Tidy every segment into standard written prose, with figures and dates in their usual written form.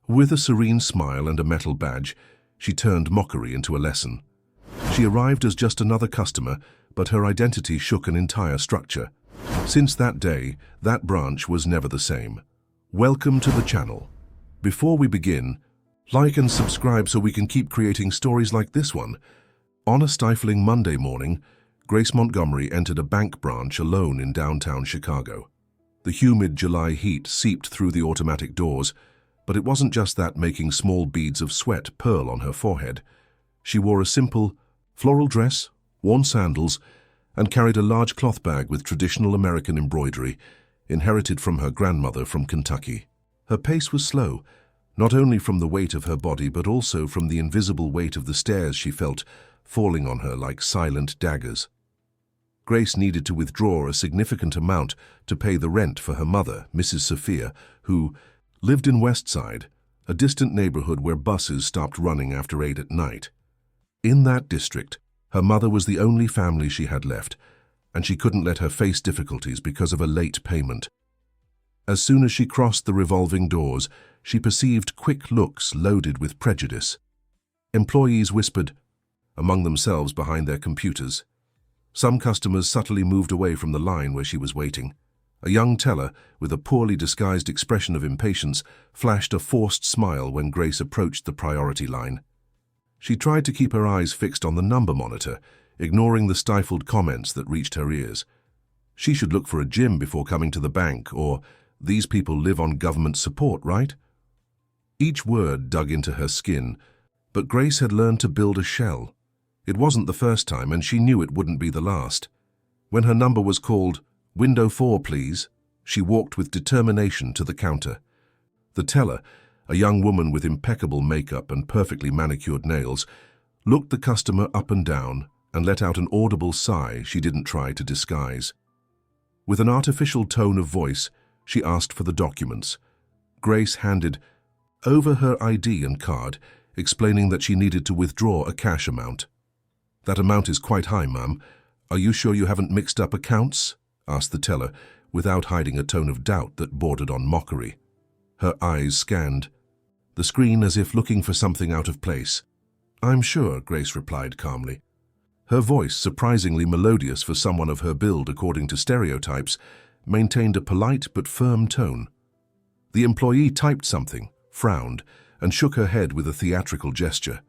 With a serene smile and a metal badge, she turned mockery into a lesson. She arrived as just another customer, but her identity shook an entire structure. Since that day, that branch was never the same. Welcome to the channel. Before we begin, like and subscribe so we can keep creating stories like this one. On a stifling Monday morning, Grace Montgomery entered a bank branch alone in downtown Chicago. The humid July heat seeped through the automatic doors, but it wasn't just that making small beads of sweat pearl on her forehead. She wore a simple, floral dress, worn sandals, and carried a large cloth bag with traditional American embroidery, inherited from her grandmother from Kentucky. Her pace was slow, not only from the weight of her body but also from the invisible weight of the stairs she felt falling on her like silent daggers. Grace needed to withdraw a significant amount to pay the rent for her mother, Mrs. Sophia, who lived in West Side, a distant neighborhood where buses stopped running after 8 at night. In that district, her mother was the only family she had left, and she couldn't let her face difficulties because of a late payment. As soon as she crossed the revolving doors, she perceived quick looks loaded with prejudice. Employees whispered among themselves behind their computers. Some customers subtly moved away from the line where she was waiting. A young teller, with a poorly disguised expression of impatience, flashed a forced smile when Grace approached the priority line. She tried to keep her eyes fixed on the number monitor, ignoring the stifled comments that reached her ears. She should look for a gym before coming to the bank, or these people live on government support, right? Each word dug into her skin, but Grace had learned to build a shell. It wasn't the first time, and she knew it wouldn't be the last. When her number was called, "Window 4, please," she walked with determination to the counter. The teller, a young woman with impeccable makeup and perfectly manicured nails, looked the customer up and down and let out an audible sigh she didn't try to disguise. With an artificial tone of voice, she asked for the documents. Grace handed over her ID and card, explaining that she needed to withdraw a cash amount. "That amount is quite high, ma'am. Are you sure you haven't mixed up accounts?" asked the teller, without hiding a tone of doubt that bordered on mockery. Her eyes scanned the screen as if looking for something out of place. "I'm sure," Grace replied calmly. Her voice, surprisingly melodious for someone of her build according to stereotypes, maintained a polite but firm tone. The employee typed something, frowned, and shook her head with a theatrical gesture.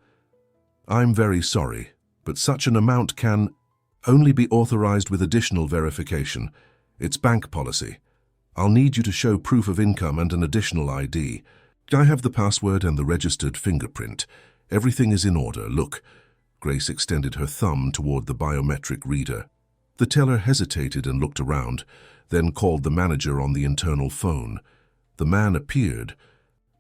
"I'm very sorry, but such an amount can only be authorized with additional verification. It's bank policy. I'll need you to show proof of income and an additional ID. I have the password and the registered fingerprint. Everything is in order. Look." Grace extended her thumb toward the biometric reader. The teller hesitated and looked around, then called the manager on the internal phone. The man appeared.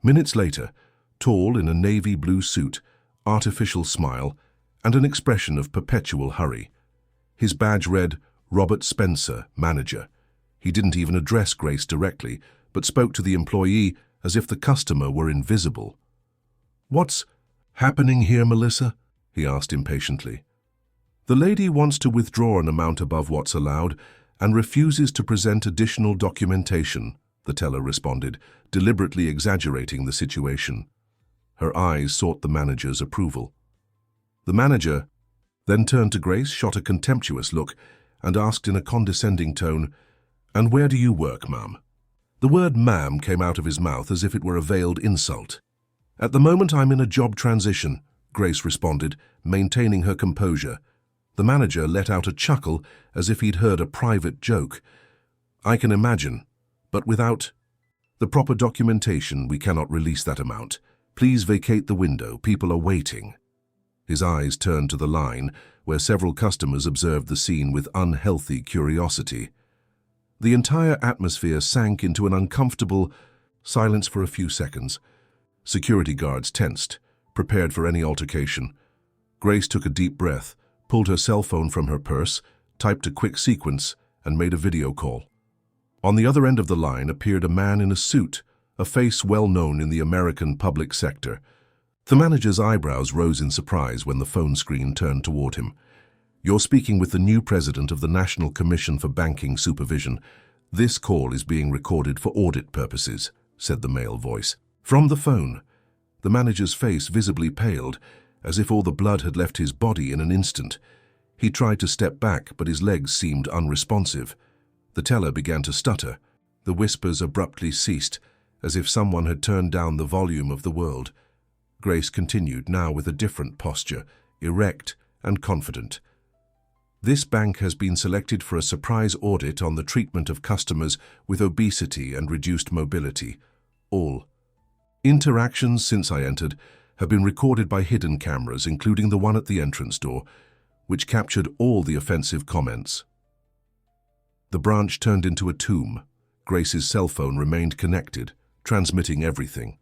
Minutes later, tall in a navy blue suit, artificial smile, and an expression of perpetual hurry. His badge read, "Robert Spencer, Manager." He didn't even address Grace directly, but spoke to the employee as if the customer were invisible. "What's happening here, Melissa?" he asked impatiently. "The lady wants to withdraw an amount above what's allowed and refuses to present additional documentation," the teller responded, deliberately exaggerating the situation. Her eyes sought the manager's approval. The manager then turned to Grace, shot a contemptuous look, and asked in a condescending tone, "And where do you work, ma'am?" The word "ma'am" came out of his mouth as if it were a veiled insult. "At the moment I'm in a job transition," Grace responded, maintaining her composure. The manager let out a chuckle as if he'd heard a private joke. "I can imagine, but without the proper documentation we cannot release that amount. Please vacate the window, people are waiting." His eyes turned to the line, where several customers observed the scene with unhealthy curiosity. The entire atmosphere sank into an uncomfortable silence for a few seconds. Security guards tensed, prepared for any altercation. Grace took a deep breath, pulled her cell phone from her purse, typed a quick sequence, and made a video call. On the other end of the line appeared a man in a suit, a face well known in the American public sector. The manager's eyebrows rose in surprise when the phone screen turned toward him. "You're speaking with the new president of the National Commission for Banking Supervision. This call is being recorded for audit purposes," said the male voice. From the phone, the manager's face visibly paled, as if all the blood had left his body in an instant. He tried to step back, but his legs seemed unresponsive. The teller began to stutter. The whispers abruptly ceased, as if someone had turned down the volume of the world. Grace continued, now with a different posture, erect and confident. This bank has been selected for a surprise audit on the treatment of customers with obesity and reduced mobility. All interactions since I entered have been recorded by hidden cameras, including the one at the entrance door, which captured all the offensive comments. The branch turned into a tomb. Grace's cell phone remained connected, transmitting everything.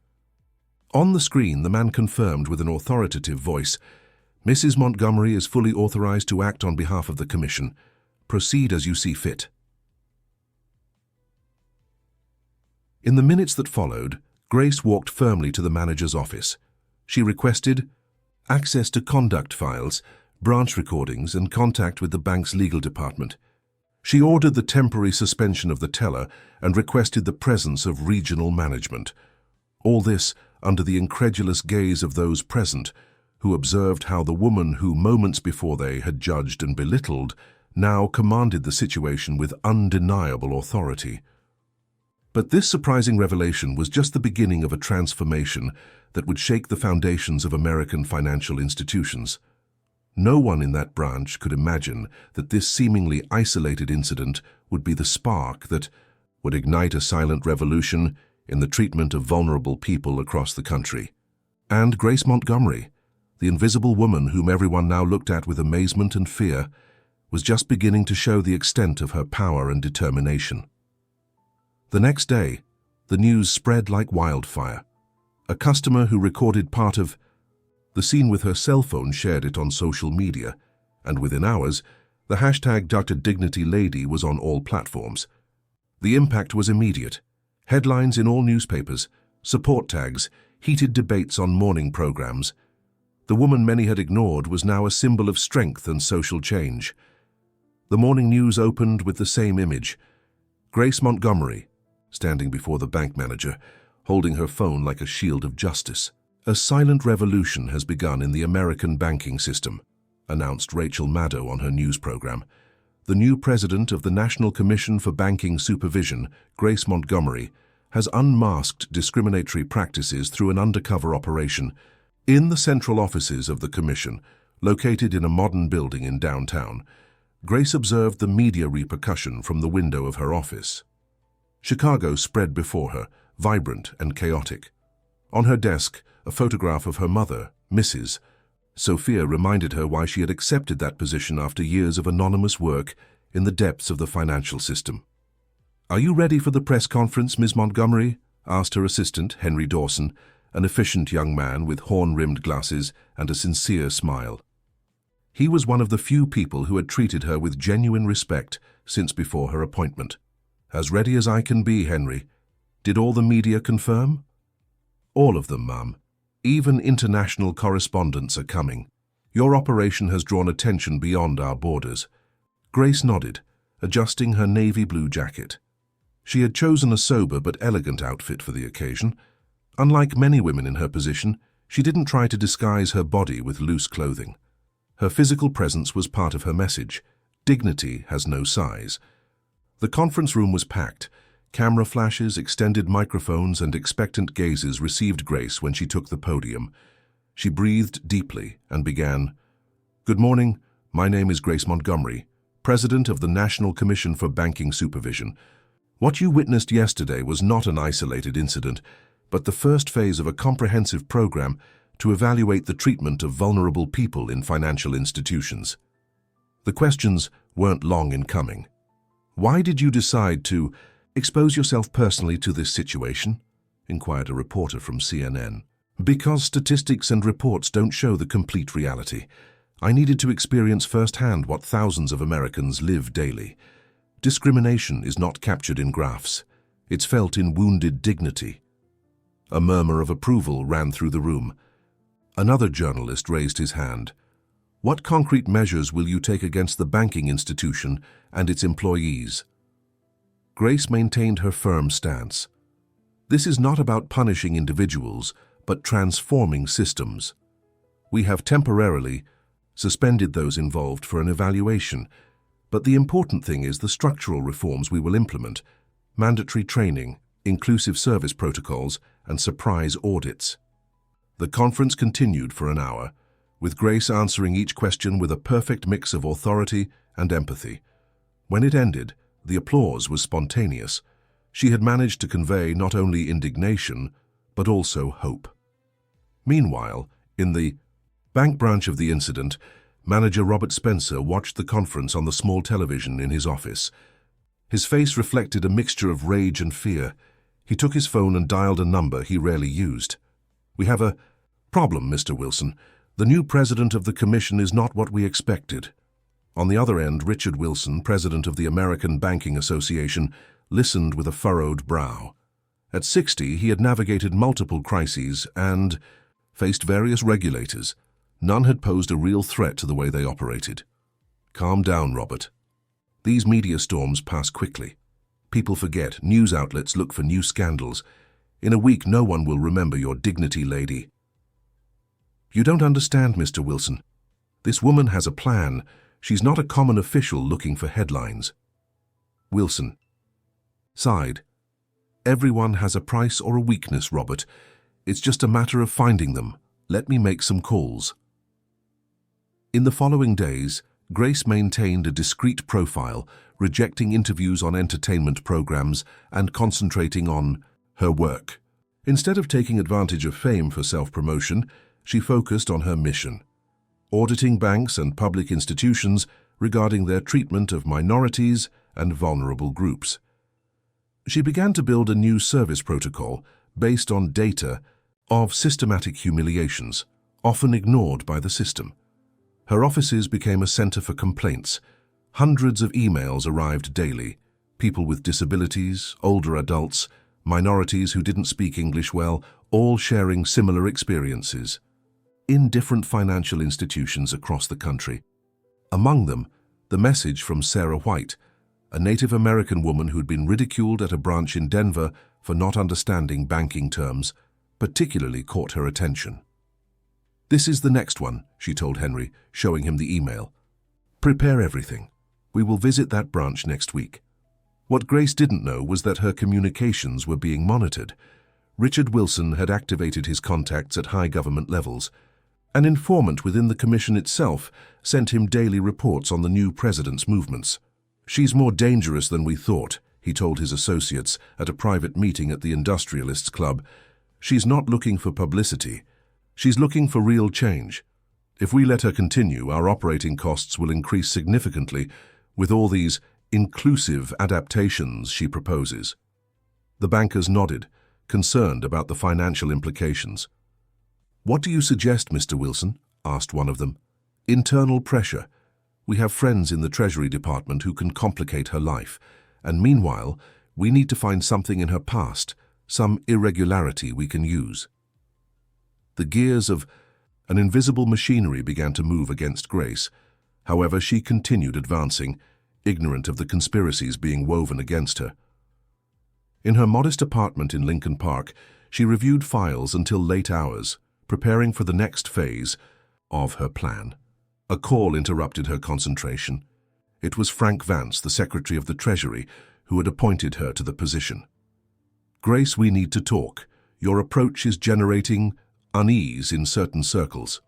On the screen, the man confirmed with an authoritative voice, "Mrs. Montgomery is fully authorized to act on behalf of the Commission. Proceed as you see fit." In the minutes that followed, Grace walked firmly to the manager's office. She requested access to conduct files, branch recordings, and contact with the bank's legal department. She ordered the temporary suspension of the teller and requested the presence of regional management. All this under the incredulous gaze of those present, who observed how the woman who moments before they had judged and belittled now commanded the situation with undeniable authority. But this surprising revelation was just the beginning of a transformation that would shake the foundations of American financial institutions. No one in that branch could imagine that this seemingly isolated incident would be the spark that would ignite a silent revolution in the treatment of vulnerable people across the country. And Grace Montgomery, the invisible woman whom everyone now looked at with amazement and fear, was just beginning to show the extent of her power and determination. The next day, the news spread like wildfire. A customer who recorded part of the scene with her cell phone shared it on social media, and within hours, the hashtag Dr. Dignity Lady was on all platforms. The impact was immediate. Headlines in all newspapers, support tags, heated debates on morning programs. The woman many had ignored was now a symbol of strength and social change. The morning news opened with the same image. Grace Montgomery, standing before the bank manager, holding her phone like a shield of justice. "A silent revolution has begun in the American banking system," announced Rachel Maddow on her news program. The new president of the National Commission for Banking Supervision, Grace Montgomery, has unmasked discriminatory practices through an undercover operation in the central offices of the commission, located in a modern building in downtown. Grace observed the media repercussion from the window of her office. Chicago spread before her, vibrant and chaotic. On her desk, a photograph of her mother, Mrs. Sophia, reminded her why she had accepted that position after years of anonymous work in the depths of the financial system. "Are you ready for the press conference, Ms. Montgomery?" asked her assistant, Henry Dawson, an efficient young man with horn-rimmed glasses and a sincere smile. He was one of the few people who had treated her with genuine respect since before her appointment. "As ready as I can be, Henry. Did all the media confirm?" "All of them, ma'am. Even international correspondents are coming. Your operation has drawn attention beyond our borders." Grace nodded, adjusting her navy blue jacket. She had chosen a sober but elegant outfit for the occasion. Unlike many women in her position, she didn't try to disguise her body with loose clothing. Her physical presence was part of her message. Dignity has no size. The conference room was packed. Camera flashes, extended microphones, and expectant gazes received Grace when she took the podium. She breathed deeply and began, "Good morning. My name is Grace Montgomery, President of the National Commission for Banking Supervision. What you witnessed yesterday was not an isolated incident, but the first phase of a comprehensive program to evaluate the treatment of vulnerable people in financial institutions." The questions weren't long in coming. "Why did you decide to expose yourself personally to this situation?" inquired a reporter from CNN. "Because statistics and reports don't show the complete reality. I needed to experience firsthand what thousands of Americans live daily. Discrimination is not captured in graphs. It's felt in wounded dignity." A murmur of approval ran through the room. Another journalist raised his hand. "What concrete measures will you take against the banking institution and its employees?" Grace maintained her firm stance. This is not about punishing individuals, but transforming systems. We have temporarily suspended those involved for an evaluation, but the important thing is the structural reforms we will implement: mandatory training, inclusive service protocols, and surprise audits. The conference continued for an hour, with Grace answering each question with a perfect mix of authority and empathy. When it ended, the applause was spontaneous. She had managed to convey not only indignation, but also hope. Meanwhile, in the bank branch of the incident, manager Robert Spencer watched the conference on the small television in his office. His face reflected a mixture of rage and fear. He took his phone and dialed a number he rarely used. "We have a problem, Mr. Wilson. The new president of the commission is not what we expected." On the other end, Richard Wilson, president of the American Banking Association, listened with a furrowed brow. At 60, he had navigated multiple crises and faced various regulators. None had posed a real threat to the way they operated. "Calm down, Robert. These media storms pass quickly. People forget, news outlets look for new scandals. In a week, no one will remember your dignity lady." "You don't understand, Mr. Wilson. This woman has a plan. She's not a common official looking for headlines." Wilson sighed. "Everyone has a price or a weakness, Robert. It's just a matter of finding them. Let me make some calls." In the following days, Grace maintained a discreet profile, rejecting interviews on entertainment programs and concentrating on her work. Instead of taking advantage of fame for self-promotion, she focused on her mission: auditing banks and public institutions regarding their treatment of minorities and vulnerable groups. She began to build a new service protocol based on data of systematic humiliations, often ignored by the system. Her offices became a center for complaints. Hundreds of emails arrived daily: people with disabilities, older adults, minorities who didn't speak English well, all sharing similar experiences in different financial institutions across the country. Among them, the message from Sarah White, a Native American woman who'd been ridiculed at a branch in Denver for not understanding banking terms, particularly caught her attention. "This is the next one," she told Henry, showing him the email. "Prepare everything. We will visit that branch next week." What Grace didn't know was that her communications were being monitored. Richard Wilson had activated his contacts at high government levels. An informant within the commission itself sent him daily reports on the new president's movements. "She's more dangerous than we thought," he told his associates at a private meeting at the Industrialists Club. "She's not looking for publicity. She's looking for real change. If we let her continue, our operating costs will increase significantly with all these inclusive adaptations she proposes." The bankers nodded, concerned about the financial implications. "What do you suggest, Mr. Wilson?" asked one of them. "Internal pressure. We have friends in the Treasury Department who can complicate her life, and meanwhile, we need to find something in her past, some irregularity we can use." The gears of an invisible machinery began to move against Grace. However, she continued advancing, ignorant of the conspiracies being woven against her. In her modest apartment in Lincoln Park, she reviewed files until late hours, preparing for the next phase of her plan. A call interrupted her concentration. It was Frank Vance, the Secretary of the Treasury, who had appointed her to the position. "Grace, we need to talk. Your approach is generating unease in certain circles."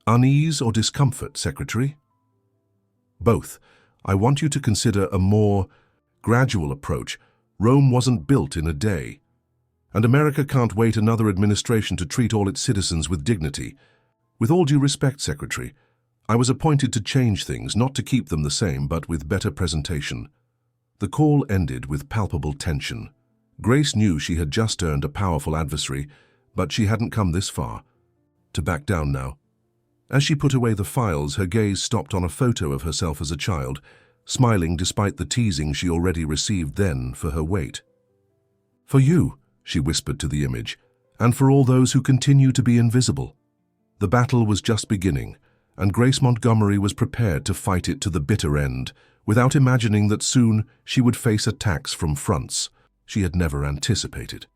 "Unease or discomfort, Secretary?" "Both. I want you to consider a more gradual approach. Rome wasn't built in a day. And America can't wait another administration to treat all its citizens with dignity. With all due respect, Secretary, I was appointed to change things, not to keep them the same, but with better presentation." The call ended with palpable tension. Grace knew she had just earned a powerful adversary, but she hadn't come this far to back down now. As she put away the files, her gaze stopped on a photo of herself as a child, smiling despite the teasing she already received then for her weight. "For you," she whispered to the image, "and for all those who continue to be invisible." The battle was just beginning, and Grace Montgomery was prepared to fight it to the bitter end, without imagining that soon she would face attacks from fronts she had never anticipated.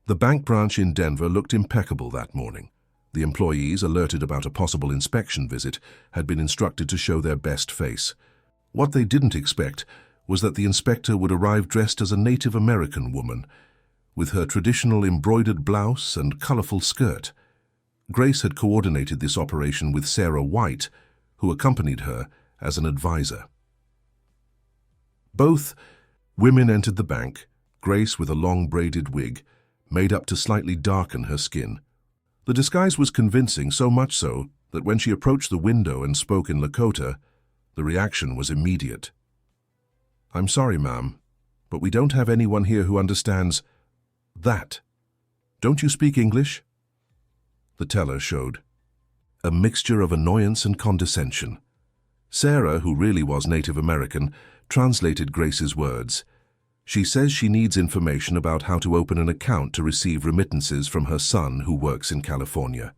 The bank branch in Denver looked impeccable that morning. The employees, alerted about a possible inspection visit, had been instructed to show their best face. What they didn't expect was that the inspector would arrive dressed as a Native American woman, with her traditional embroidered blouse and colorful skirt. Grace had coordinated this operation with Sarah White, who accompanied her as an advisor. Both women entered the bank, Grace with a long braided wig, made up to slightly darken her skin. The disguise was convincing, so much so that when she approached the window and spoke in Lakota, the reaction was immediate. "I'm sorry, ma'am, but we don't have anyone here who understands that. Don't you speak English?" The teller showed a mixture of annoyance and condescension. Sarah, who really was Native American, translated Grace's words. She says she needs information about how to open an account to receive remittances from her son who works in California.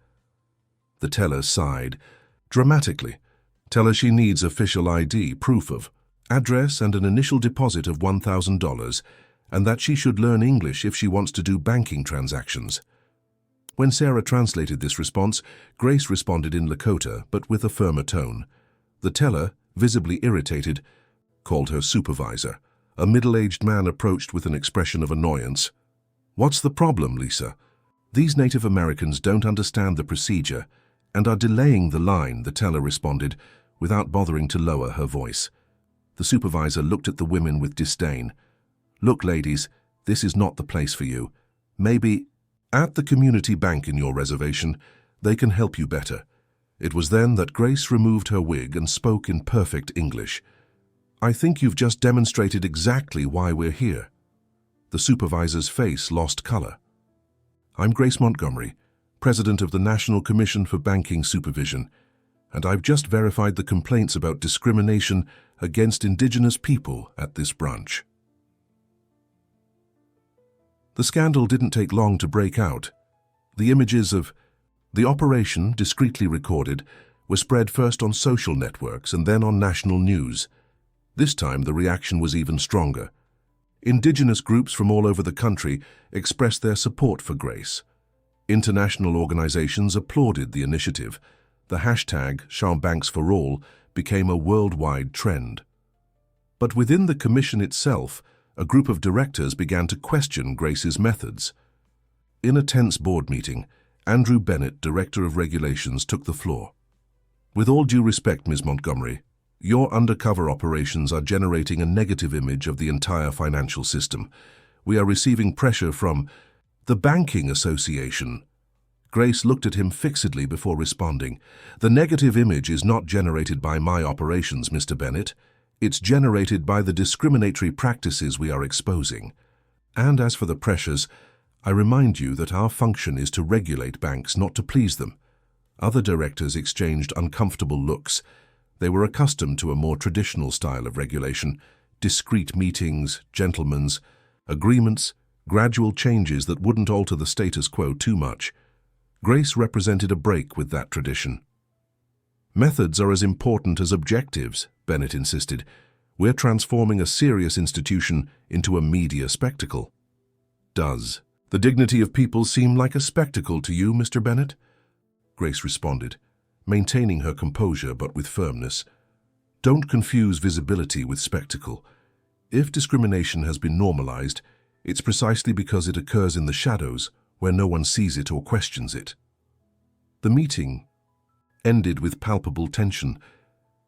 The teller sighed dramatically. Tell her she needs official ID, proof of address and an initial deposit of $1,000, and that she should learn English if she wants to do banking transactions. When Sarah translated this response, Grace responded in Lakota, but with a firmer tone. The teller, visibly irritated, called her supervisor. A middle-aged man approached with an expression of annoyance. "What's the problem, Lisa? These Native Americans don't understand the procedure and are delaying the line," the teller responded, without bothering to lower her voice. The supervisor looked at the women with disdain. "Look, ladies, this is not the place for you. Maybe at the community bank in your reservation, they can help you better." It was then that Grace removed her wig and spoke in perfect English. "I think you've just demonstrated exactly why we're here." The supervisor's face lost color. "I'm Grace Montgomery, president of the National Commission for Banking Supervision, and I've just verified the complaints about discrimination against indigenous people at this branch." The scandal didn't take long to break out. The images of the operation, discreetly recorded, were spread first on social networks and then on national news. This time the reaction was even stronger. Indigenous groups from all over the country expressed their support for Grace. International organizations applauded the initiative. The hashtag #ShawnBanksForAll became a worldwide trend. But within the commission itself, a group of directors began to question Grace's methods. In a tense board meeting, Andrew Bennett, Director of Regulations, took the floor. "With all due respect, Ms. Montgomery, your undercover operations are generating a negative image of the entire financial system. We are receiving pressure from the Banking Association." Grace looked at him fixedly before responding. "The negative image is not generated by my operations, Mr. Bennett. It's generated by the discriminatory practices we are exposing. And as for the pressures, I remind you that our function is to regulate banks, not to please them." Other directors exchanged uncomfortable looks. They were accustomed to a more traditional style of regulation: discreet meetings, gentlemen's agreements, gradual changes that wouldn't alter the status quo too much. Grace represented a break with that tradition. "Methods are as important as objectives," Bennett insisted. "We're transforming a serious institution into a media spectacle." "Does the dignity of people seem like a spectacle to you, Mr. Bennett?" Grace responded, maintaining her composure but with firmness. "Don't confuse visibility with spectacle. If discrimination has been normalized, it's precisely because it occurs in the shadows, where no one sees it or questions it." The meeting ended with palpable tension.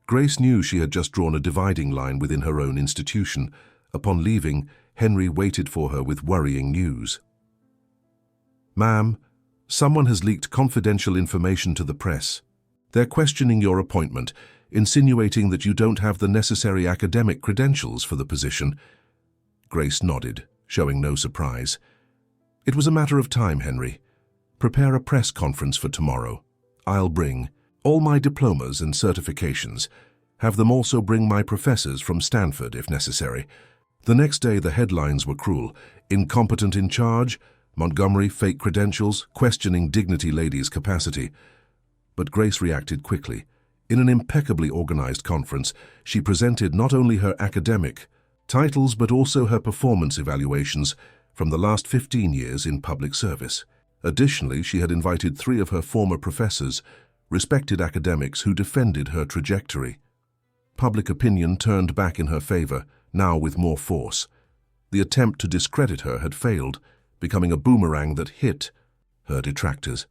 Grace knew she had just drawn a dividing line within her own institution. Upon leaving, Henry waited for her with worrying news. "Ma'am, someone has leaked confidential information to the press. They're questioning your appointment, insinuating that you don't have the necessary academic credentials for the position." Grace nodded, showing no surprise. "It was a matter of time, Henry. Prepare a press conference for tomorrow. I'll bring all my diplomas and certifications. Have them also bring my professors from Stanford, if necessary." The next day the headlines were cruel. "Incompetent in charge, Montgomery fake credentials, questioning dignity lady's capacity." But Grace reacted quickly. In an impeccably organized conference, she presented not only her academic, Titles, but also her performance evaluations from the last 15 years in public service. Additionally, she had invited 3 of her former professors, respected academics who defended her trajectory. Public opinion turned back in her favor, now with more force. The attempt to discredit her had failed, becoming a boomerang that hit her detractors.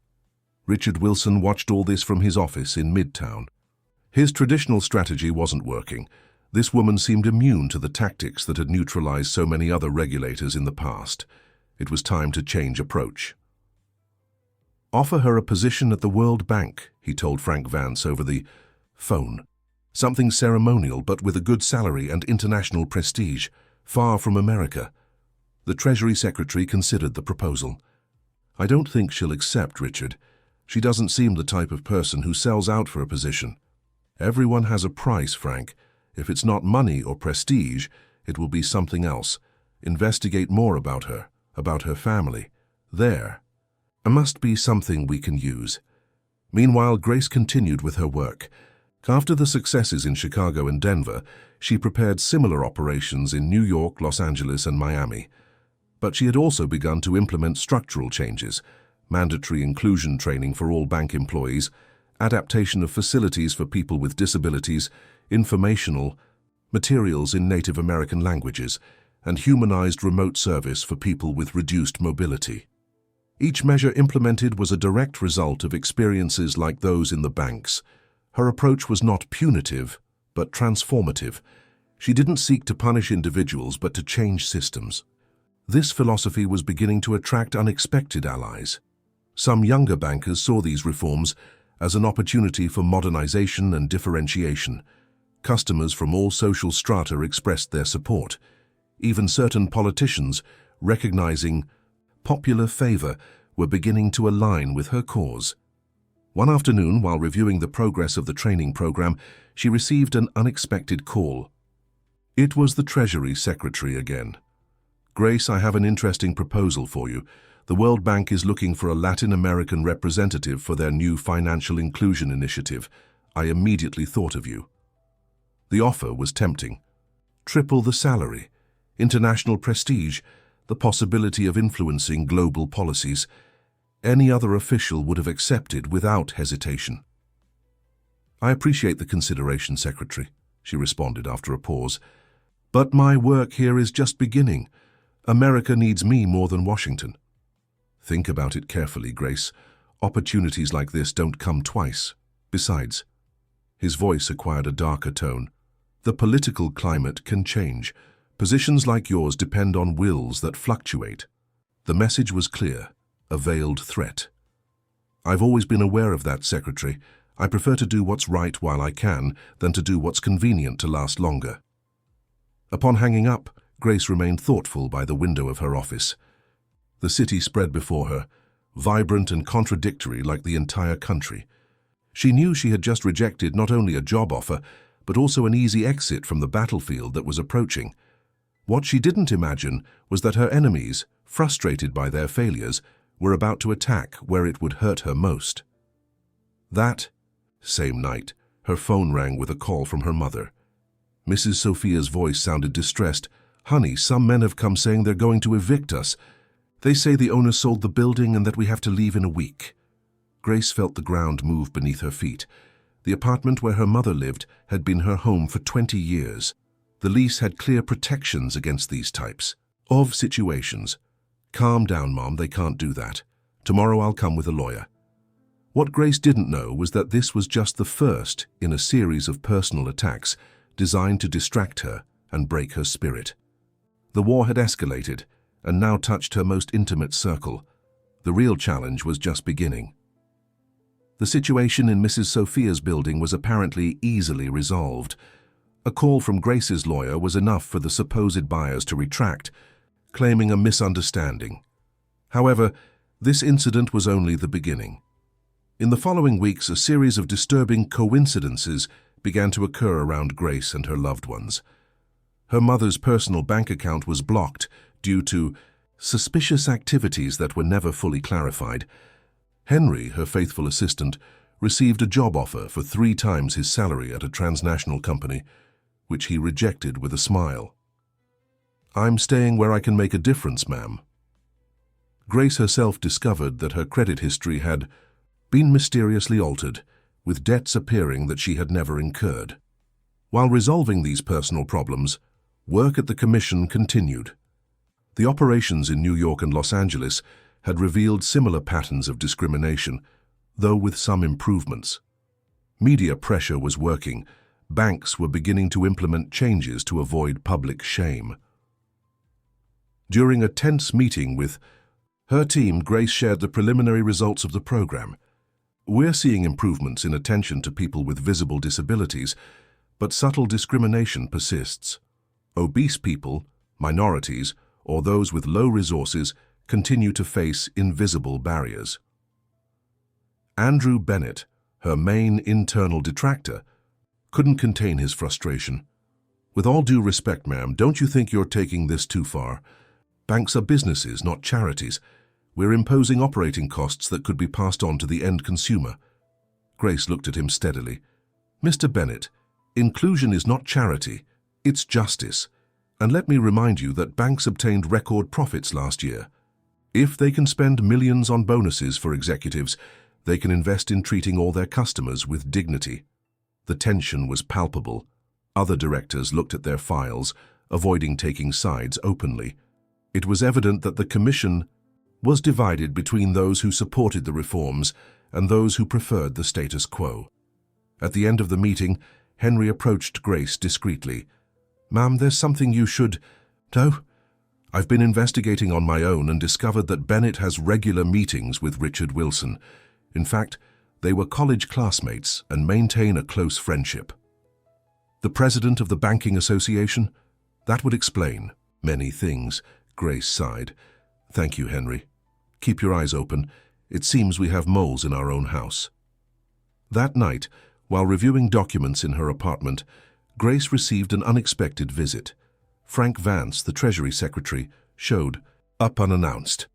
Richard Wilson watched all this from his office in Midtown. His traditional strategy wasn't working. This woman seemed immune to the tactics that had neutralized so many other regulators in the past. It was time to change approach. "Offer her a position at the World Bank," he told Frank Vance over the phone. "Something ceremonial, but with a good salary and international prestige, far from America." The Treasury Secretary considered the proposal. "I don't think she'll accept, Richard. She doesn't seem the type of person who sells out for a position." "Everyone has a price, Frank. If it's not money or prestige, it will be something else. Investigate more about her family. There must be something we can use." Meanwhile, Grace continued with her work. After the successes in Chicago and Denver, she prepared similar operations in New York, Los Angeles, and Miami. But she had also begun to implement structural changes, mandatory inclusion training for all bank employees, adaptation of facilities for people with disabilities, informational materials in Native American languages, and humanized remote service for people with reduced mobility. Each measure implemented was a direct result of experiences like those in the banks. Her approach was not punitive, but transformative. She didn't seek to punish individuals, but to change systems. This philosophy was beginning to attract unexpected allies. Some younger bankers saw these reforms as an opportunity for modernization and differentiation. Customers from all social strata expressed their support. Even certain politicians, recognizing popular favor, were beginning to align with her cause. One afternoon, while reviewing the progress of the training program, she received an unexpected call. It was the Treasury Secretary again. "Grace, I have an interesting proposal for you. The World Bank is looking for a Latin American representative for their new financial inclusion initiative. I immediately thought of you." The offer was tempting. Triple the salary, international prestige, the possibility of influencing global policies. Any other official would have accepted without hesitation. "I appreciate the consideration, Secretary," she responded after a pause. "But my work here is just beginning. America needs me more than Washington." "Think about it carefully, Grace. Opportunities like this don't come twice. Besides," his voice acquired a darker tone, "the political climate can change. Positions like yours depend on wills that fluctuate." The message was clear, a veiled threat. "I've always been aware of that, Secretary. I prefer to do what's right while I can than to do what's convenient to last longer." Upon hanging up, Grace remained thoughtful by the window of her office. The city spread before her, vibrant and contradictory like the entire country. She knew she had just rejected not only a job offer, but also an easy exit from the battlefield that was approaching. What she didn't imagine was that her enemies, frustrated by their failures, were about to attack where it would hurt her most. That same night, her phone rang with a call from her mother. Mrs. Sophia's voice sounded distressed. "Honey, some men have come saying they're going to evict us. They say the owner sold the building and that we have to leave in a week." Grace felt the ground move beneath her feet. The apartment where her mother lived had been her home for 20 years. The lease had clear protections against these types of situations. "Calm down, Mom, they can't do that. Tomorrow I'll come with a lawyer." What Grace didn't know was that this was just the first in a series of personal attacks designed to distract her and break her spirit. The war had escalated and now touched her most intimate circle. The real challenge was just beginning. The situation in Mrs. Sophia's building was apparently easily resolved. A call from Grace's lawyer was enough for the supposed buyers to retract, claiming a misunderstanding. However, this incident was only the beginning. In the following weeks, a series of disturbing coincidences began to occur around Grace and her loved ones. Her mother's personal bank account was blocked due to suspicious activities that were never fully clarified. Henry, her faithful assistant, received a job offer for 3 times his salary at a transnational company, which he rejected with a smile. I'm staying where I can make a difference, ma'am. Grace herself discovered that her credit history had been mysteriously altered, with debts appearing that she had never incurred. While resolving these personal problems, work at the Commission continued. The operations in New York and Los Angeles had revealed similar patterns of discrimination, though with some improvements. Media pressure was working. Banks were beginning to implement changes to avoid public shame. During a tense meeting with her team, Grace shared the preliminary results of the program. We're seeing improvements in attention to people with visible disabilities, but subtle discrimination persists. Obese people, minorities, or those with low resources continue to face invisible barriers. Andrew Bennett, her main internal detractor, couldn't contain his frustration. With all due respect, ma'am, don't you think you're taking this too far? Banks are businesses, not charities. We're imposing operating costs that could be passed on to the end consumer. Grace looked at him steadily. Mr. Bennett, inclusion is not charity, it's justice. And let me remind you that banks obtained record profits last year. If they can spend millions on bonuses for executives, they can invest in treating all their customers with dignity. The tension was palpable. Other directors looked at their files, avoiding taking sides openly. It was evident that the Commission was divided between those who supported the reforms and those who preferred the status quo. At the end of the meeting, Henry approached Grace discreetly. Ma'am, there's something you should know. I've been investigating on my own and discovered that Bennett has regular meetings with Richard Wilson. In fact, they were college classmates and maintain a close friendship. The president of the Banking Association? That would explain many things, Grace sighed. Thank you, Henry. Keep your eyes open. It seems we have moles in our own house. That night, while reviewing documents in her apartment, Grace received an unexpected visit. Frank Vance, the Treasury Secretary, showed up unannounced.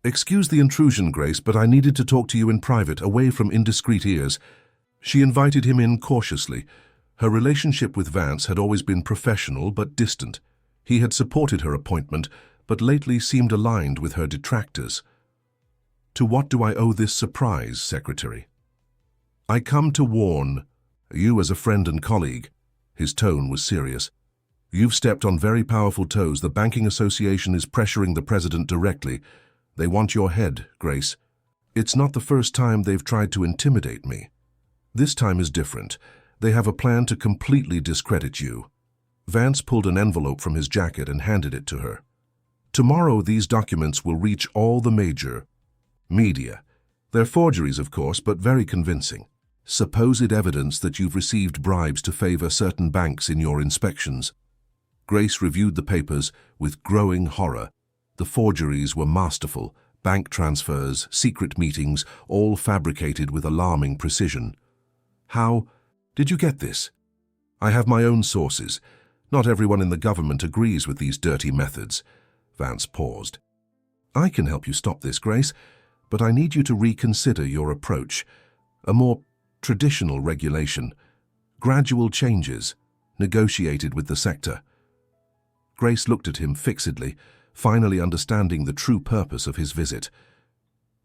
Excuse the intrusion, Grace, but I needed to talk to you in private, away from indiscreet ears. She invited him in cautiously. Her relationship with Vance had always been professional but distant. He had supported her appointment, but lately seemed aligned with her detractors. To what do I owe this surprise, Secretary? I come to warn you as a friend and colleague. His tone was serious. You've stepped on very powerful toes. The Banking Association is pressuring the president directly. They want your head, Grace. It's not the first time they've tried to intimidate me. This time is different. They have a plan to completely discredit you. Vance pulled an envelope from his jacket and handed it to her. Tomorrow these documents will reach all the major media. They're forgeries, of course, but very convincing. Supposed evidence that you've received bribes to favor certain banks in your inspections. Grace reviewed the papers with growing horror. The forgeries were masterful. Bank transfers, secret meetings, all fabricated with alarming precision. How did you get this? I have my own sources. Not everyone in the government agrees with these dirty methods. Vance paused. I can help you stop this, Grace, but I need you to reconsider your approach. A more traditional regulation. Gradual changes, negotiated with the sector. Grace looked at him fixedly, finally understanding the true purpose of his visit.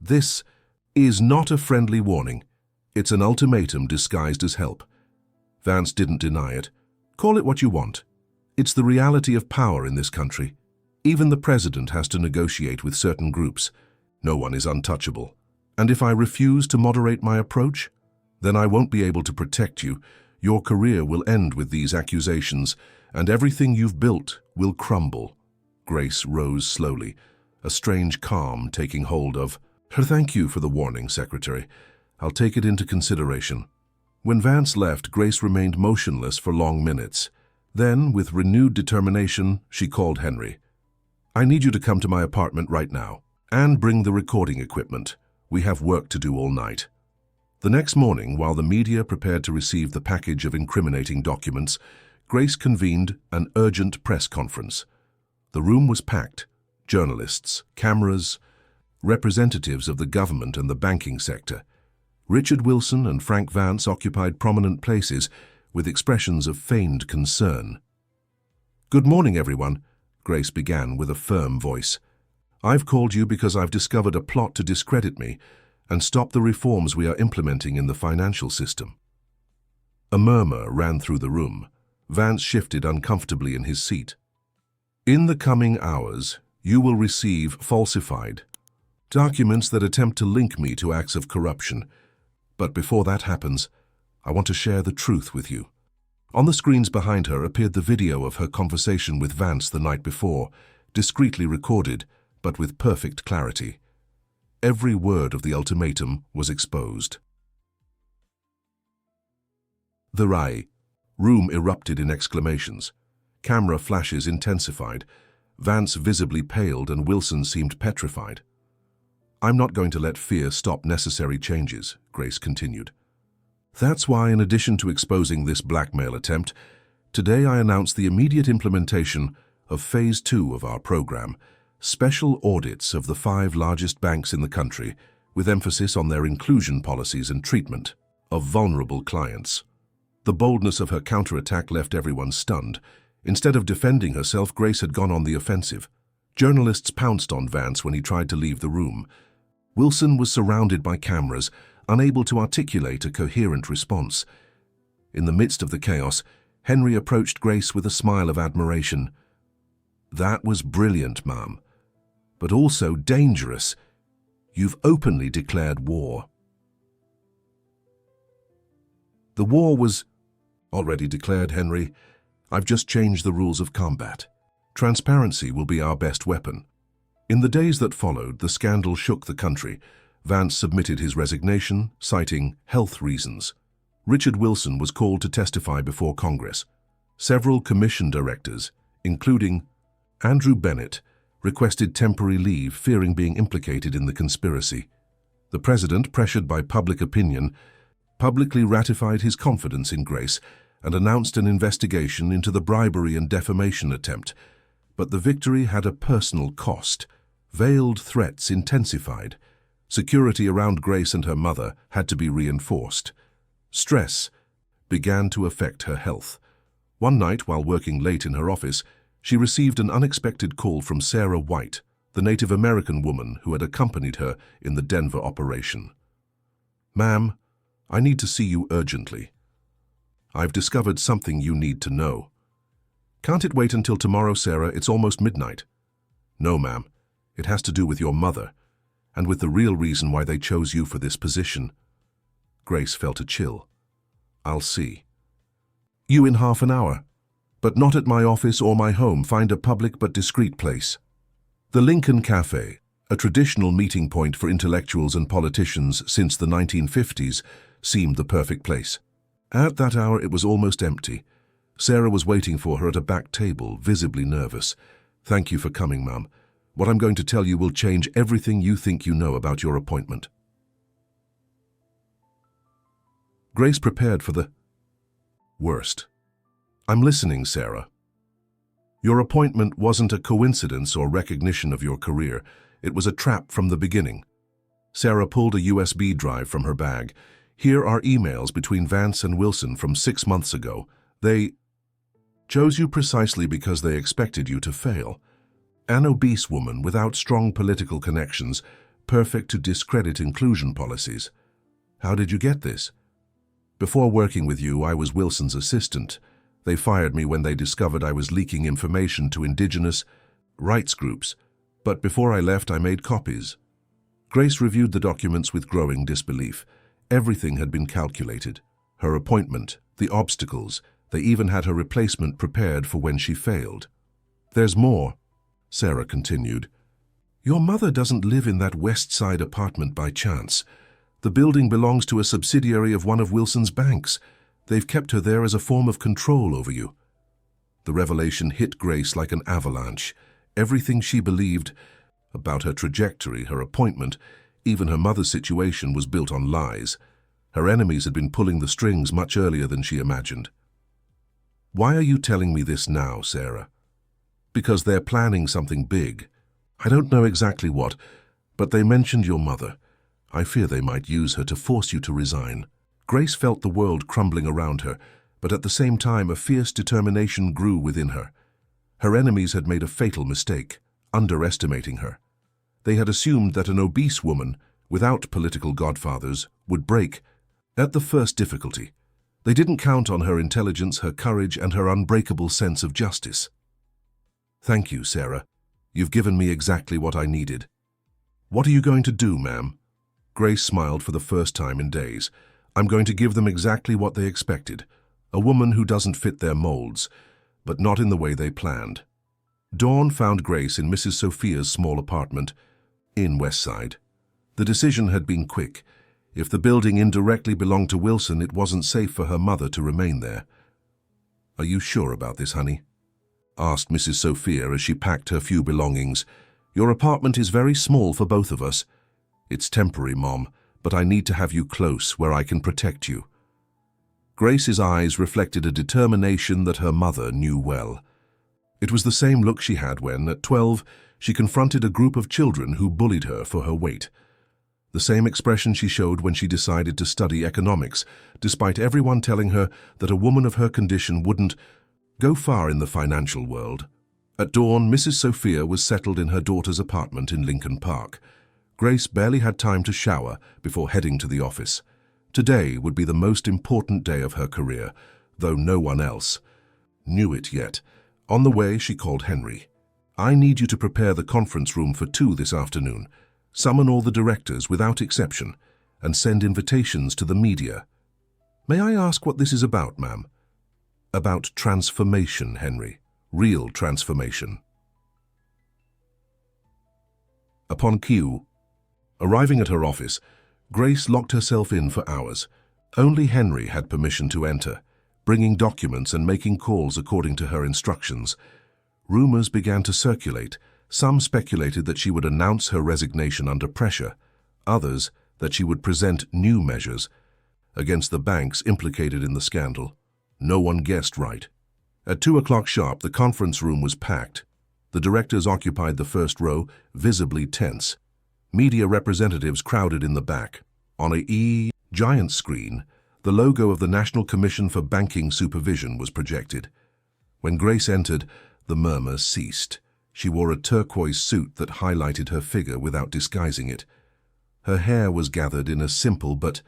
This is not a friendly warning. It's an ultimatum disguised as help. Vance didn't deny it. Call it what you want. It's the reality of power in this country. Even the president has to negotiate with certain groups. No one is untouchable. And if I refuse to moderate my approach, then I won't be able to protect you. Your career will end with these accusations, and everything you've built will crumble. Grace rose slowly, a strange calm taking hold of her. Thank you for the warning, Secretary. I'll take it into consideration. When Vance left, Grace remained motionless for long minutes. Then, with renewed determination, she called Henry. I need you to come to my apartment right now, and bring the recording equipment. We have work to do all night. The next morning, while the media prepared to receive the package of incriminating documents, Grace convened an urgent press conference. The room was packed. Journalists, cameras, representatives of the government and the banking sector. Richard Wilson and Frank Vance occupied prominent places with expressions of feigned concern. Good morning, everyone. Grace began with a firm voice. "I've called you because I've discovered a plot to discredit me and stop the reforms we are implementing in the financial system." A murmur ran through the room. Vance shifted uncomfortably in his seat. "In the coming hours, you will receive falsified documents that attempt to link me to acts of corruption. But before that happens, I want to share the truth with you." On the screens behind her appeared the video of her conversation with Vance the night before, discreetly recorded, but with perfect clarity. Every word of the ultimatum was exposed. The room erupted in exclamations. Camera flashes intensified. Vance visibly paled and Wilson seemed petrified. "I'm not going to let fear stop necessary changes," Grace continued. "That's why, in addition to exposing this blackmail attempt, today I announce the immediate implementation of Phase 2 of our program, special audits of the 5 largest banks in the country, with emphasis on their inclusion policies and treatment of vulnerable clients." The boldness of her counterattack left everyone stunned. Instead of defending herself, Grace had gone on the offensive. Journalists pounced on Vance when he tried to leave the room. Wilson was surrounded by cameras, unable to articulate a coherent response. In the midst of the chaos, Henry approached Grace with a smile of admiration. "That was brilliant, Ma'am, but also dangerous. You've openly declared war." "The war was already declared, Henry. I've just changed the rules of combat. Transparency will be our best weapon." In the days that followed, the scandal shook the country. Vance submitted his resignation, citing health reasons. Richard Wilson was called to testify before Congress. Several commission directors, including Andrew Bennett, requested temporary leave, fearing being implicated in the conspiracy. The president, pressured by public opinion, publicly ratified his confidence in Grace and announced an investigation into the bribery and defamation attempt. But the victory had a personal cost. Veiled threats intensified. Security around Grace and her mother had to be reinforced. Stress began to affect her health. One night, while working late in her office, she received an unexpected call from Sarah White, the Native American woman who had accompanied her in the Denver operation. "Ma'am, I need to see you urgently. I've discovered something you need to know." "Can't it wait until tomorrow, Sarah? It's almost midnight." "No, ma'am. It has to do with your mother, and with the real reason why they chose you for this position." Grace felt a chill. "I'll see you in half an hour, but not at my office or my home. Find a public but discreet place." The Lincoln Cafe, a traditional meeting point for intellectuals and politicians since the 1950s, seemed the perfect place. At that hour, it was almost empty. Sarah was waiting for her at a back table, visibly nervous. "Thank you for coming, ma'am. What I'm going to tell you will change everything you think you know about your appointment." Grace prepared for the worst. "I'm listening, Sarah." "Your appointment wasn't a coincidence or recognition of your career. It was a trap from the beginning." Sarah pulled a USB drive from her bag. "Here are emails between Vance and Wilson from 6 months ago. They chose you precisely because they expected you to fail. An obese woman without strong political connections, perfect to discredit inclusion policies. How did you get this?" "Before working with you, I was Wilson's assistant. They fired me when they discovered I was leaking information to indigenous rights groups. But before I left, I made copies." Grace reviewed the documents with growing disbelief. Everything had been calculated. Her appointment, the obstacles, they even had her replacement prepared for when she failed. "There's more," Sarah continued. "Your mother doesn't live in that West Side apartment by chance. The building belongs to a subsidiary of one of Wilson's banks. They've kept her there as a form of control over you." The revelation hit Grace like an avalanche. Everything she believed about her trajectory, her appointment, even her mother's situation was built on lies. Her enemies had been pulling the strings much earlier than she imagined. "Why are you telling me this now, Sarah?" "Because they're planning something big. I don't know exactly what, but they mentioned your mother. I fear they might use her to force you to resign." Grace felt the world crumbling around her, but at the same time a fierce determination grew within her. Her enemies had made a fatal mistake, underestimating her. They had assumed that an obese woman, without political godfathers, would break at the first difficulty. They didn't count on her intelligence, her courage, and her unbreakable sense of justice. "Thank you, Sarah. You've given me exactly what I needed." "What are you going to do, ma'am?" Grace smiled for the first time in days. "I'm going to give them exactly what they expected. A woman who doesn't fit their molds, but not in the way they planned." Dawn found Grace in Mrs. Sophia's small apartment in Westside. The decision had been quick. If the building indirectly belonged to Wilson, it wasn't safe for her mother to remain there. "Are you sure about this, honey?" asked Mrs. Sophia as she packed her few belongings. "Your apartment is very small for both of us." "It's temporary, Mom, but I need to have you close where I can protect you." Grace's eyes reflected a determination that her mother knew well. It was the same look she had when, at 12, she confronted a group of children who bullied her for her weight. The same expression she showed when she decided to study economics, despite everyone telling her that a woman of her condition wouldn't go far in the financial world. At dawn, Mrs. Sophia was settled in her daughter's apartment in Lincoln Park. Grace barely had time to shower before heading to the office. Today would be the most important day of her career, though no one else knew it yet. On the way, she called Henry. "I need you to prepare the conference room for 2 this afternoon. Summon all the directors without exception and send invitations to the media." "May I ask what this is about, ma'am?" "About transformation, Henry. Real transformation." Upon cue, arriving at her office, Grace locked herself in for hours. Only Henry had permission to enter, bringing documents and making calls according to her instructions. Rumors began to circulate. Some speculated that she would announce her resignation under pressure, others that she would present new measures against the banks implicated in the scandal. No one guessed right. At 2 o'clock sharp, the conference room was packed. The directors occupied the first row, visibly tense. Media representatives crowded in the back. On a giant screen, the logo of the National Commission for Banking Supervision was projected. When Grace entered, the murmurs ceased. She wore a turquoise suit that highlighted her figure without disguising it. Her hair was gathered in a simple but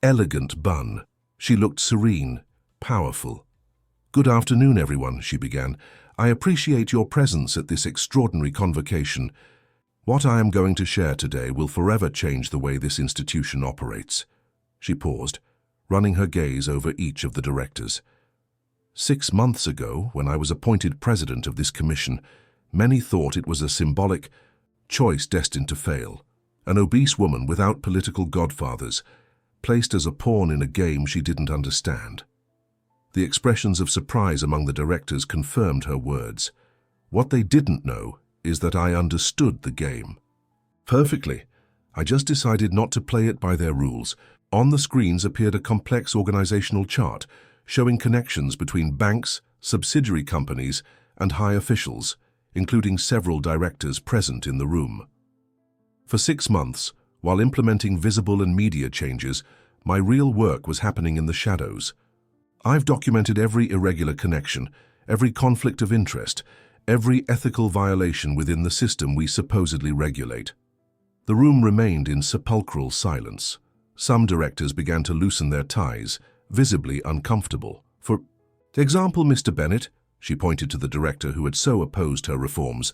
elegant bun. She looked serene, powerful. "Good afternoon, everyone," she began. "I appreciate your presence at this extraordinary convocation. What I am going to share today will forever change the way this institution operates." She paused, running her gaze over each of the directors. 6 months ago, when I was appointed president of this commission, many thought it was a symbolic choice destined to fail. An obese woman without political godfathers, placed as a pawn in a game she didn't understand. The expressions of surprise among the directors confirmed her words. What they didn't know is that I understood the game perfectly. I just decided not to play it by their rules. On the screens appeared a complex organizational chart showing connections between banks, subsidiary companies, and high officials, including several directors present in the room. For 6 months, while implementing visible and media changes, my real work was happening in the shadows. I've documented every irregular connection, every conflict of interest, every ethical violation within the system we supposedly regulate. The room remained in sepulchral silence. Some directors began to loosen their ties, visibly uncomfortable. "For example, Mr. Bennett," she pointed to the director who had so opposed her reforms,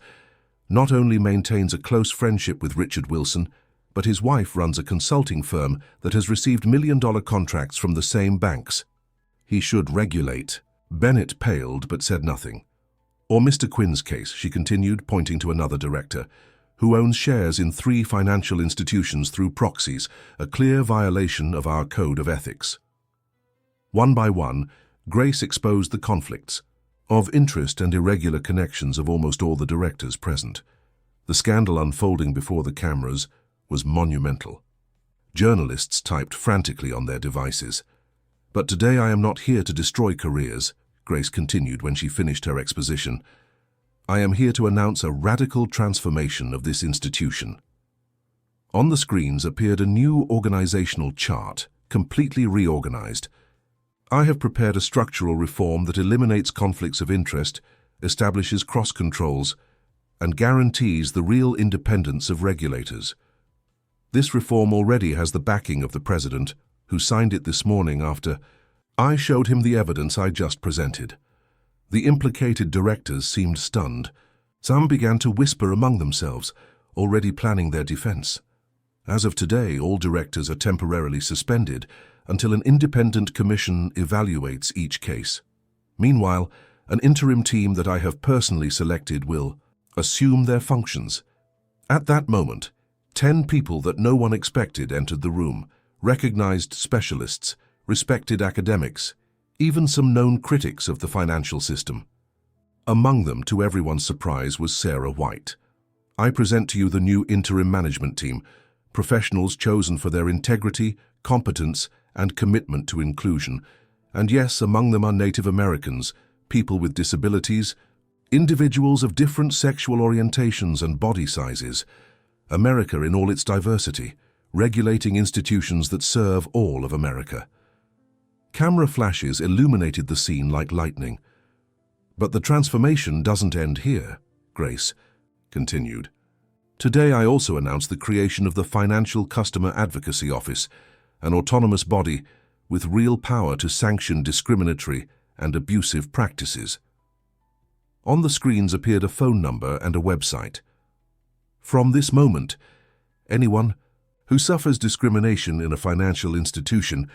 "not only maintains a close friendship with Richard Wilson, but his wife runs a consulting firm that has received million-dollar contracts from the same banks. He should regulate." Bennett paled but said nothing. "Or Mr. Quinn's case," she continued, pointing to another director, "who owns shares in 3 financial institutions through proxies, a clear violation of our code of ethics." One by one, Grace exposed the conflicts of interest and irregular connections of almost all the directors present. The scandal unfolding before the cameras was monumental. Journalists typed frantically on their devices. "But today I am not here to destroy careers," Grace continued when she finished her exposition. "I am here to announce a radical transformation of this institution." On the screens appeared a new organizational chart, completely reorganized. "I have prepared a structural reform that eliminates conflicts of interest, establishes cross-controls, and guarantees the real independence of regulators. This reform already has the backing of the President, who signed it this morning after I showed him the evidence I just presented. The implicated directors seemed stunned. Some began to whisper among themselves, already planning their defense. As of today, all directors are temporarily suspended until an independent commission evaluates each case. Meanwhile, an interim team that I have personally selected will assume their functions. At that moment, 10 people that no one expected entered the room, recognized specialists, respected academics, even some known critics of the financial system. Among them, to everyone's surprise, was Sarah White. I present to you the new interim management team, professionals chosen for their integrity, competence, and commitment to inclusion. And yes, among them are Native Americans, people with disabilities, individuals of different sexual orientations and body sizes. America in all its diversity, regulating institutions that serve all of America. Camera flashes illuminated the scene like lightning. But the transformation doesn't end here, Grace continued. Today I also announced the creation of the Financial Customer Advocacy Office, an autonomous body with real power to sanction discriminatory and abusive practices. On the screens appeared a phone number and a website. From this moment, anyone who suffers discrimination in a financial institution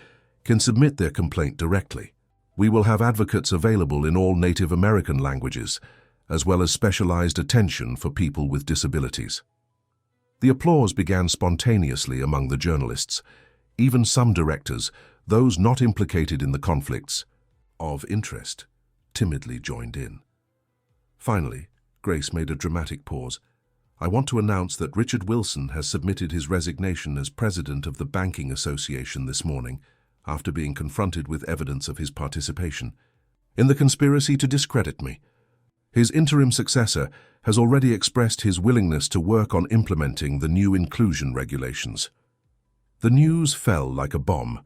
can submit their complaint directly. We will have advocates available in all Native American languages, as well as specialized attention for people with disabilities. The applause began spontaneously among the journalists. Even some directors, those not implicated in the conflicts of interest, timidly joined in. Finally, Grace made a dramatic pause. I want to announce that Richard Wilson has submitted his resignation as president of the Banking Association this morning, after being confronted with evidence of his participation in the conspiracy to discredit me. His interim successor has already expressed his willingness to work on implementing the new inclusion regulations. The news fell like a bomb.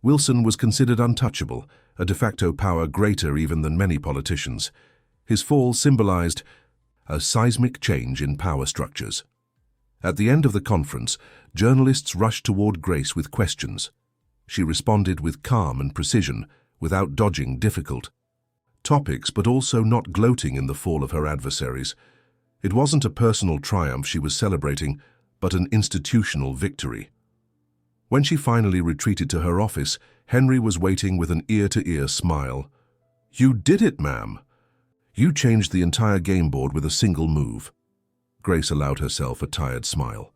Wilson was considered untouchable, a de facto power greater even than many politicians. His fall symbolized a seismic change in power structures. At the end of the conference, journalists rushed toward Grace with questions. She responded with calm and precision, without dodging difficult topics, but also not gloating in the fall of her adversaries. It wasn't a personal triumph she was celebrating, but an institutional victory. When she finally retreated to her office, Henry was waiting with an ear-to-ear smile. "You did it, ma'am. You changed the entire game board with a single move." Grace allowed herself a tired smile.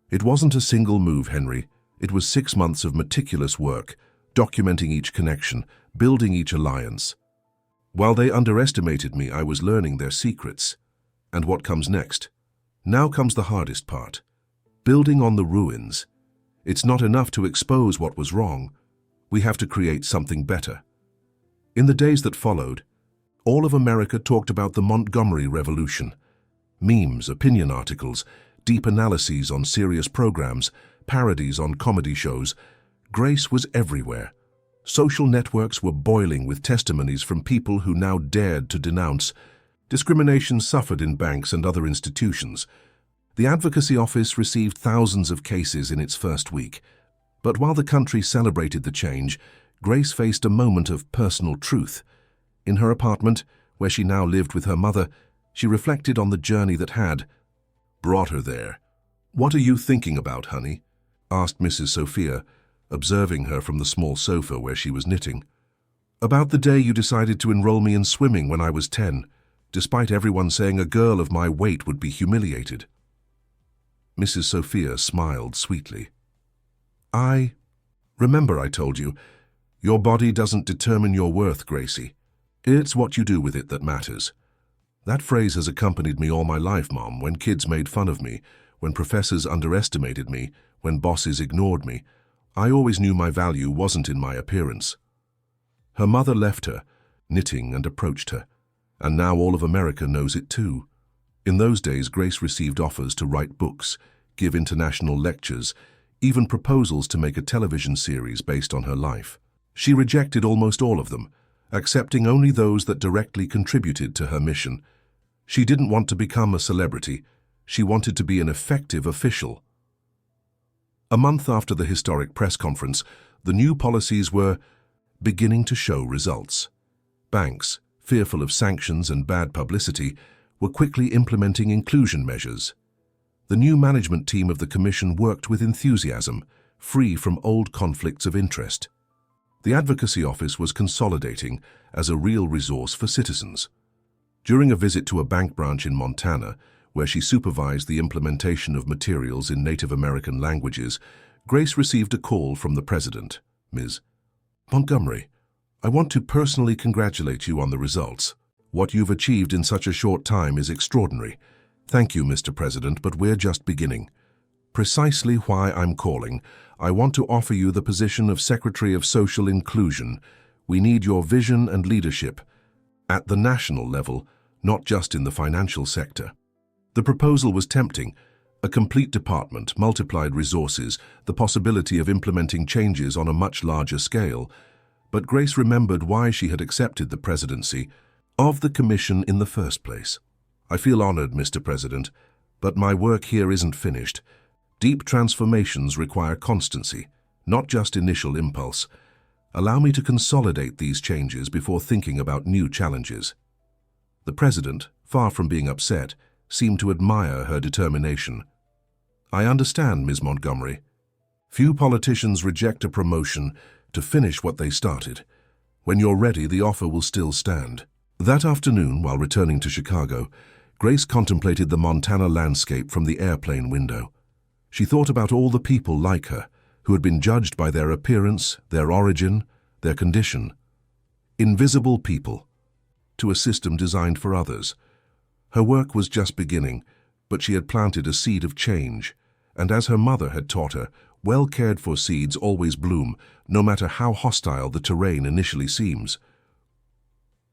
"It wasn't a single move, Henry. It was 6 months of meticulous work, documenting each connection, building each alliance. While they underestimated me, I was learning their secrets. And what comes next? Now comes the hardest part. Building on the ruins. It's not enough to expose what was wrong. We have to create something better." In the days that followed, all of America talked about the Montgomery Revolution. Memes, opinion articles, deep analyses on serious programs, parodies on comedy shows. Grace was everywhere. Social networks were boiling with testimonies from people who now dared to denounce discrimination suffered in banks and other institutions. The Advocacy Office received thousands of cases in its first week. But while the country celebrated the change, Grace faced a moment of personal truth. In her apartment, where she now lived with her mother, she reflected on the journey that had brought her there. "What are you thinking about, honey?" asked Mrs. Sophia, observing her from the small sofa where she was knitting. "About the day you decided to enroll me in swimming when I was 10, despite everyone saying a girl of my weight would be humiliated." Mrs. Sophia smiled sweetly. Remember I told you, your body doesn't determine your worth, Gracie. It's what you do with it that matters. That phrase has accompanied me all my life, Mom, when kids made fun of me, when professors underestimated me, when bosses ignored me. I always knew my value wasn't in my appearance. Her mother left her, knitting, and approached her. And now all of America knows it too. In those days, Grace received offers to write books, give international lectures, even proposals to make a television series based on her life. She rejected almost all of them, accepting only those that directly contributed to her mission. She didn't want to become a celebrity. She wanted to be an effective official. A month after the historic press conference, the new policies were beginning to show results. Banks, fearful of sanctions and bad publicity, were quickly implementing inclusion measures. The new management team of the Commission worked with enthusiasm, free from old conflicts of interest. The Advocacy Office was consolidating as a real resource for citizens. During a visit to a bank branch in Montana, where she supervised the implementation of materials in Native American languages, Grace received a call from the president, Ms. Montgomery. I want to personally congratulate you on the results. What you've achieved in such a short time is extraordinary. Thank you, Mr. President, but we're just beginning. Precisely why I'm calling, I want to offer you the position of Secretary of Social Inclusion. We need your vision and leadership at the national level, not just in the financial sector. The proposal was tempting. A complete department, multiplied resources, the possibility of implementing changes on a much larger scale. But Grace remembered why she had accepted the presidency of the Commission in the first place. I feel honored, Mr. President, but my work here isn't finished. Deep transformations require constancy, not just initial impulse. Allow me to consolidate these changes before thinking about new challenges. The president, far from being upset, seemed to admire her determination. I understand, Ms. Montgomery. Few politicians reject a promotion to finish what they started. When you're ready, the offer will still stand. That afternoon, while returning to Chicago, Grace contemplated the Montana landscape from the airplane window. She thought about all the people like her, who had been judged by their appearance, their origin, their condition. Invisible people, to a system designed for others. Her work was just beginning, but she had planted a seed of change, and as her mother had taught her, well-cared-for seeds always bloom, no matter how hostile the terrain initially seems.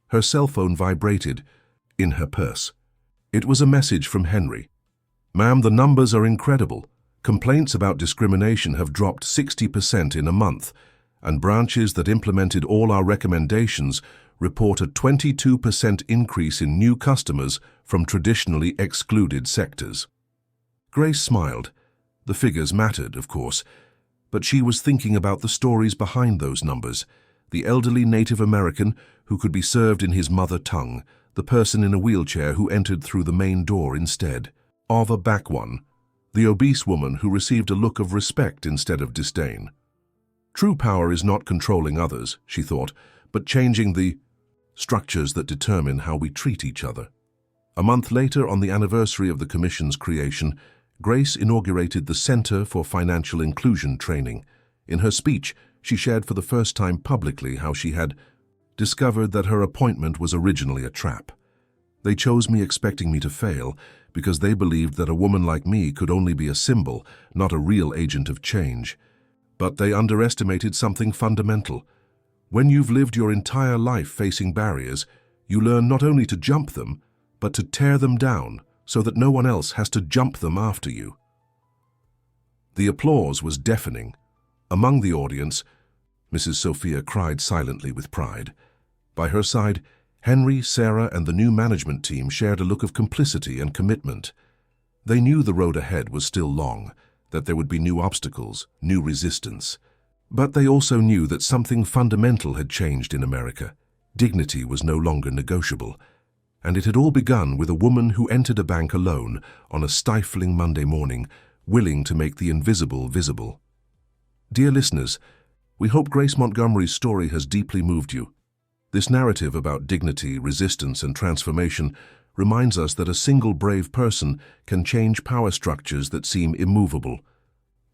Her cell phone vibrated in her purse. It was a message from Henry. Ma'am, the numbers are incredible. Complaints about discrimination have dropped 60% in a month, and branches that implemented all our recommendations report a 22% increase in new customers from traditionally excluded sectors. Grace smiled. The figures mattered, of course, but she was thinking about the stories behind those numbers. The elderly Native American who could be served in his mother tongue, the person in a wheelchair who entered through the main door instead of a back one, the obese woman who received a look of respect instead of disdain. True power is not controlling others, she thought, but changing the structures that determine how we treat each other. A month later, on the anniversary of the Commission's creation, Grace inaugurated the Center for Financial Inclusion Training. In her speech, she shared for the first time publicly how she had discovered that her appointment was originally a trap. They chose me expecting me to fail because they believed that a woman like me could only be a symbol, not a real agent of change. But they underestimated something fundamental. When you've lived your entire life facing barriers, you learn not only to jump them, but to tear them down so that no one else has to jump them after you. The applause was deafening. Among the audience, Mrs. Sophia cried silently with pride. By her side, Henry, Sarah, and the new management team shared a look of complicity and commitment. They knew the road ahead was still long, that there would be new obstacles, new resistance. But they also knew that something fundamental had changed in America. Dignity was no longer negotiable. And it had all begun with a woman who entered a bank alone on a stifling Monday morning, willing to make the invisible visible. Dear listeners, we hope Grace Montgomery's story has deeply moved you. This narrative about dignity, resistance, and transformation reminds us that a single brave person can change power structures that seem immovable.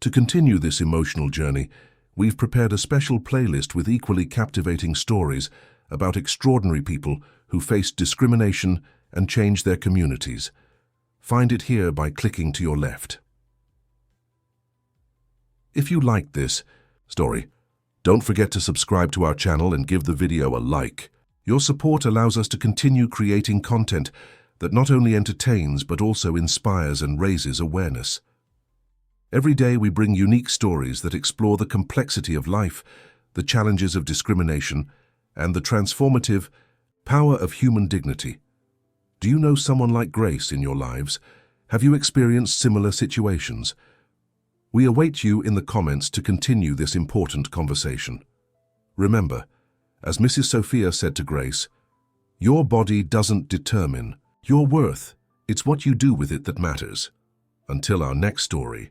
To continue this emotional journey, we've prepared a special playlist with equally captivating stories about extraordinary people who faced discrimination and changed their communities. Find it here by clicking to your left. If you liked this story, don't forget to subscribe to our channel and give the video a like. Your support allows us to continue creating content that not only entertains but also inspires and raises awareness. Every day we bring unique stories that explore the complexity of life, the challenges of discrimination, and the transformative power of human dignity. Do you know someone like Grace in your lives? Have you experienced similar situations? We await you in the comments to continue this important conversation. Remember, as Mrs. Sophia said to Grace, your body doesn't determine your worth. It's what you do with it that matters. Until our next story,